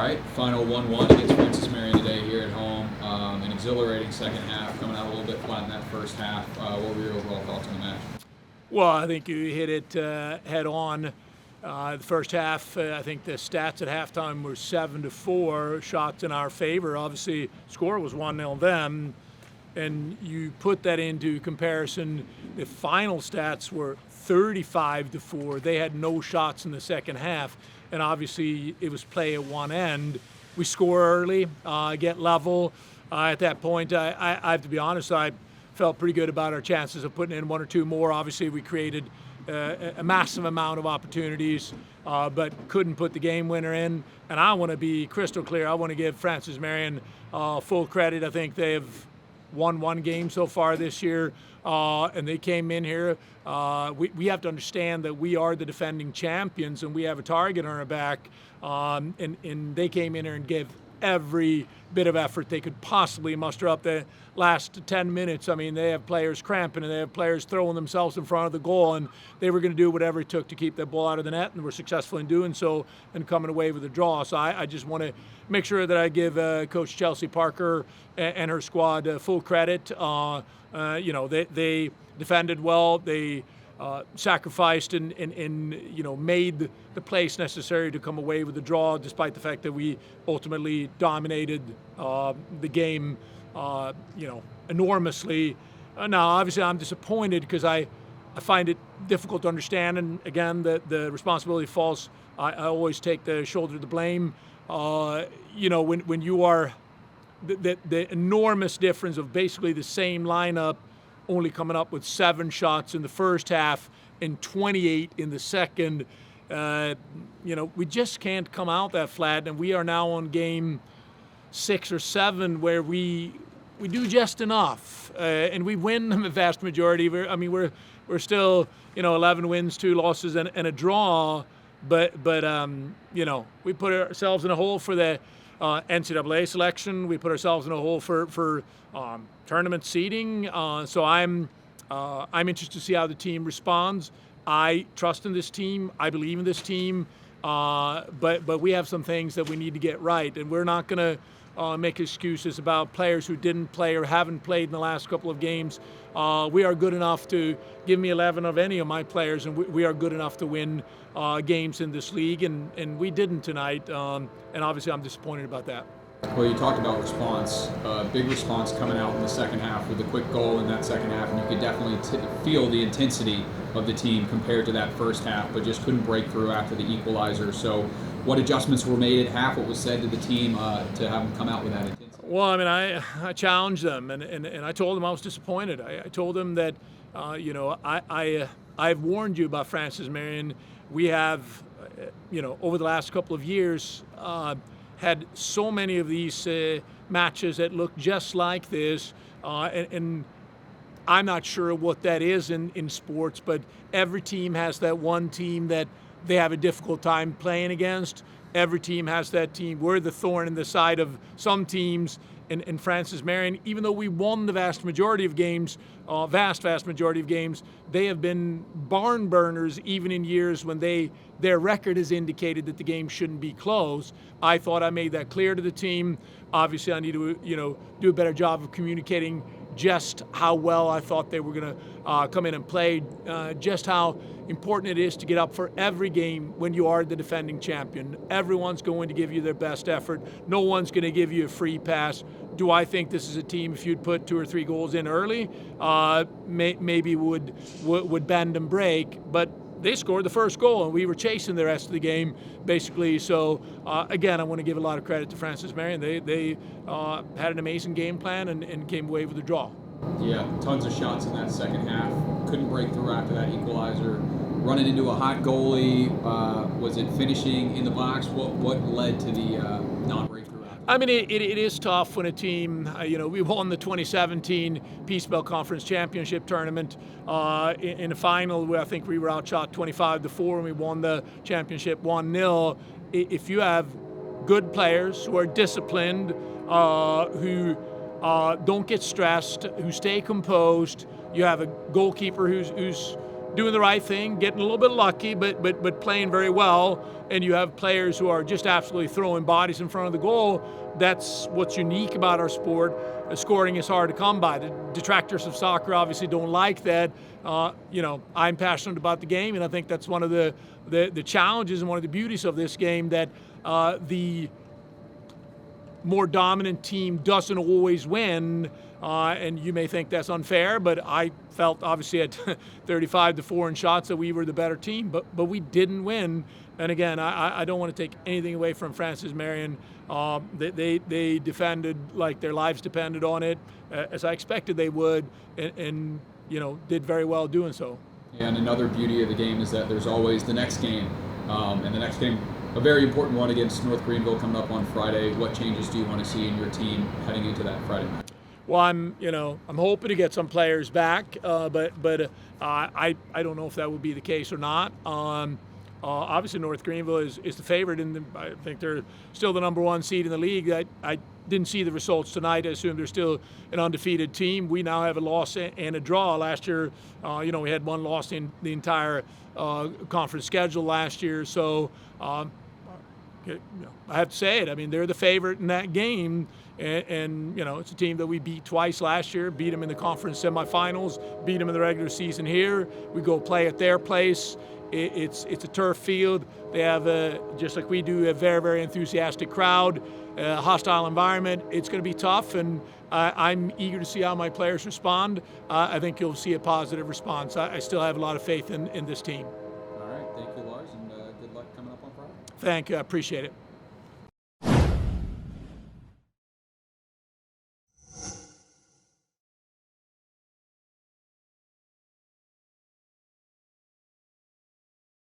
right, final 1-1 against Francis Marion today here at home. An exhilarating second half, coming out a little bit flat in that first half. What were your overall thoughts on the match? Well, I think you hit it head on. The first half, I think the stats at halftime were 7-4 shots in our favor. Obviously, score was 1-0 them. And you put that into comparison, the final stats were 35-4. They had no shots in the second half. And obviously, it was play at one end. We score early, get level. At that point, I have to be honest, I felt pretty good about our chances of putting in one or two more. Obviously, we created a massive amount of opportunities, but couldn't put the game winner in. And I want to be crystal clear. I want to give Francis Marion full credit. I think they have won one game so far this year, and they came in here. We have to understand that we are the defending champions, and we have a target on our back. And they came in here and gave every bit of effort they could possibly muster up the last 10 minutes. I mean, they have players cramping and they have players throwing themselves in front of the goal, and they were going to do whatever it took to keep that ball out of the net, and were successful in doing so and coming away with a draw. So I just want to make sure that I give Coach Chelsea Parker and her squad full credit. They defended well. They sacrificed and made the place necessary to come away with the draw, despite the fact that we ultimately dominated the game, enormously. Now, obviously, I'm disappointed because I find it difficult to understand, and again, the responsibility falls. I always take the shoulder of the blame. When you are the enormous difference of basically the same lineup, only coming up with 7 shots in the first half and 28 in the second. We just can't come out that flat, and we are now on game 6 or 7 where we do just enough, and we win the vast majority. We're still 11 wins, 2 losses, and a draw, but we put ourselves in a hole for the NCAA selection. We put ourselves in a hole for tournament seeding. So I'm interested to see how the team responds. I trust in this team. I believe in this team. But we have some things that we need to get right, and we're not going to make excuses about players who didn't play or haven't played in the last couple of games. We are good enough to give me 11 of any of my players, and we are good enough to win games in this league, and we didn't tonight. And obviously, I'm disappointed about that. Well, you talked about response, big response coming out in the second half with a quick goal in that second half, and you could definitely feel the intensity of the team compared to that first half, but just couldn't break through after the equalizer. So what adjustments were made at half? What was said to the team to have them come out with that intensity? Well, I challenged them, and I told them I was disappointed. I told them that, I've warned you about Francis Marion. We have, over the last couple of years, had so many of these matches that look just like this, and I'm not sure what that is in sports, but every team has that one team that they have a difficult time playing against. Every team has that team. We're the thorn in the side of some teams, and Francis Marion, even though we won the vast majority of games, vast majority of games, they have been barn burners even in years when their record has indicated that the game shouldn't be close. I thought I made that clear to the team. Obviously, I need to do a better job of communicating just how well I thought they were going to come in and play, just how important it is to get up for every game when you are the defending champion. Everyone's going to give you their best effort. No one's going to give you a free pass. Do I think this is a team, if you'd put 2 or 3 goals in early, maybe would bend and break, but they scored the first goal, and we were chasing the rest of the game, basically. So, again, I want to give a lot of credit to Francis Marion. They had an amazing game plan and came away with a draw. Yeah, tons of shots in that second half. Couldn't break through after that equalizer. Running into a hot goalie. Was it finishing in the box? What led to the non-breakthrough? It is tough when a team, we won the 2017 Peace Belt Conference Championship Tournament. In the final, I think we were outshot 25-4, and we won the championship 1-0. If you have good players who are disciplined, who don't get stressed, who stay composed, you have a goalkeeper who's doing the right thing, getting a little bit lucky, but playing very well. And you have players who are just absolutely throwing bodies in front of the goal. That's what's unique about our sport. Scoring is hard to come by. The detractors of soccer obviously don't like that. I'm passionate about the game, and I think that's one of the challenges and one of the beauties of this game, that the more dominant team doesn't always win. And you may think that's unfair, but I felt obviously at 35-4 in shots that we were the better team, but we didn't win. And again, I don't want to take anything away from Francis Marion. They defended like their lives depended on it, as I expected they would, and did very well doing so. And another beauty of the game is that there's always the next game, and the next game, a very important one against North Greenville coming up on Friday. What changes do you want to see in your team heading into that Friday match? Well, I'm hoping to get some players back, but I don't know if that would be the case or not. Obviously, North Greenville is the favorite, and I think they're still the number 1 seed in the league. I didn't see the results tonight. I assume they're still an undefeated team. We now have a loss and a draw. Last year, we had 1 loss in the entire conference schedule last year. So I have to say it. I mean, they're the favorite in that game. And it's a team that we beat twice last year, beat them in the conference semifinals, beat them in the regular season here. We go play at their place. It's a turf field. They have, just like we do, a very, very enthusiastic crowd, a hostile environment. It's going to be tough, and I'm eager to see how my players respond. I think you'll see a positive response. I still have a lot of faith in this team. All right. Thank you, Lars, and good luck coming up on Friday. Thank you. I appreciate it.